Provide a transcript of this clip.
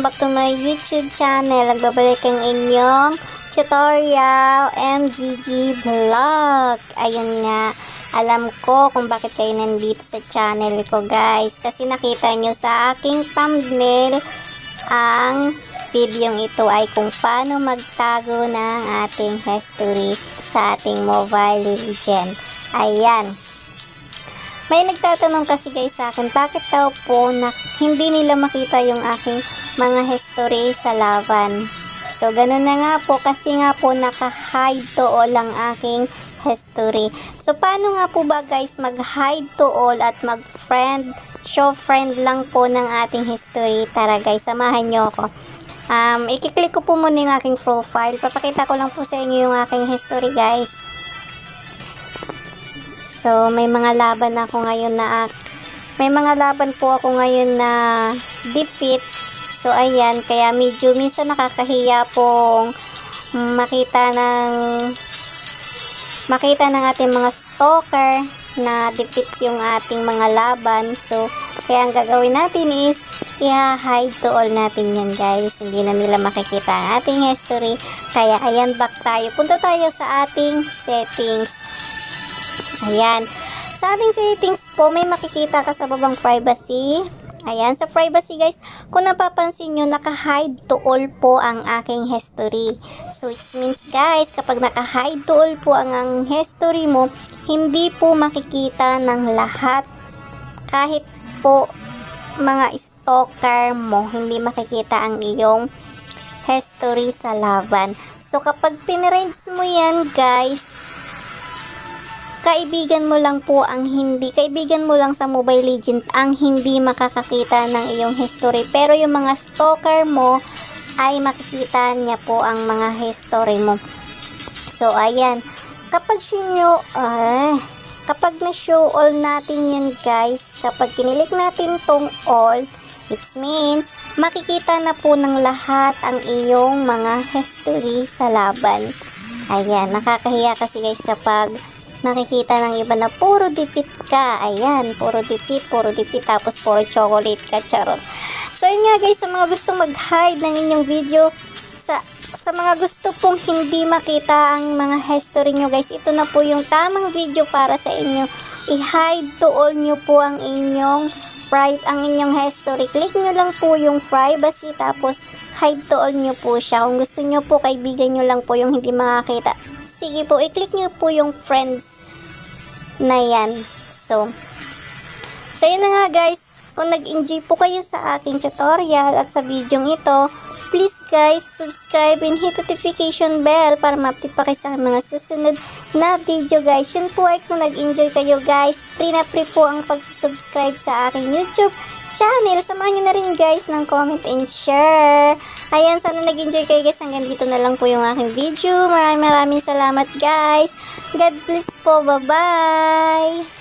Back to my YouTube channel. Nagbabalik ang inyong tutorial MGG Vlog. Ayun nga, alam ko kung bakit kayo nandito sa channel ko, guys, kasi nakita nyo sa aking thumbnail ang video ito ay kung paano magtago ng ating history sa ating Mobile Legend. Ayan, may nagtatanong kasi guys sa akin, bakit daw po na hindi nila makita yung aking mga history sa laban. So, ganun na nga po, kasi nga po naka-hide to all ang aking history. So, paano nga po ba guys mag-hide to all at mag-friend, show friend lang po ng ating history? Tara guys, samahan nyo ako. I-click ko po muna yung aking profile. Papakita ko lang po sa inyo yung aking history, guys. So, may mga laban ako ngayon na po ako ngayon na defeat. So, ayan, kaya medyo minsan nakakahiya pong makita ng ating mga stalker na defeat yung ating mga laban. So, kaya ang gagawin natin is i-hide to all natin yan, guys. Hindi na nila makikita ang ating history. Kaya, ayan, back tayo. Punta tayo sa ating settings. Ayan. Sa ating settings po, may makikita ka sa babang privacy. Ayan, sa privacy guys, kung napapansin nyo, naka-hide to all po ang aking history. So, it means guys, kapag naka-hide to all po ang history mo, hindi po makikita ng lahat. Kahit po mga stalker mo, hindi makikita ang iyong history sa laban. So, kapag pinarents mo yan guys, kaibigan mo lang sa Mobile Legend ang hindi makakakita ng iyong history. Pero yung mga stalker mo ay makikita niya po ang mga history mo. So, ayan. Kapag na-show all natin yan guys, kapag kinilik natin tong all, it means makikita na po ng lahat ang iyong mga history sa laban. Ayan, nakakahiya kasi guys kapag nakikita ng iba na puro defeat ka. Ayan, puro defeat, tapos puro chocolate ka, charot. So, yun nga guys, sa mga gustong mag-hide ng inyong video, sa mga gusto pong hindi makita ang mga history nyo guys, ito na po yung tamang video para sa inyo. I-hide to all nyo po ang inyong history. Click nyo lang po yung privacy, tapos hide to all nyo po siya. Kung gusto nyo po, kaibigan nyo lang po yung hindi makakita. Sige po, i-click nyo po yung friends na yan. So yun na nga guys. Kung nag-enjoy po kayo sa aking tutorial at sa video ito, please guys, subscribe and hit notification bell para ma-update pa kayo sa mga susunod na video guys. Yun po ay kung nag-enjoy kayo guys, free na free po ang pag-subscribe sa aking YouTube channel. Samahan nyo na rin guys ng comment and share. Ayan, sana nag-enjoy kayo guys. Hanggang dito na lang po yung aking video. Maraming salamat guys. God bless po. Bye-bye.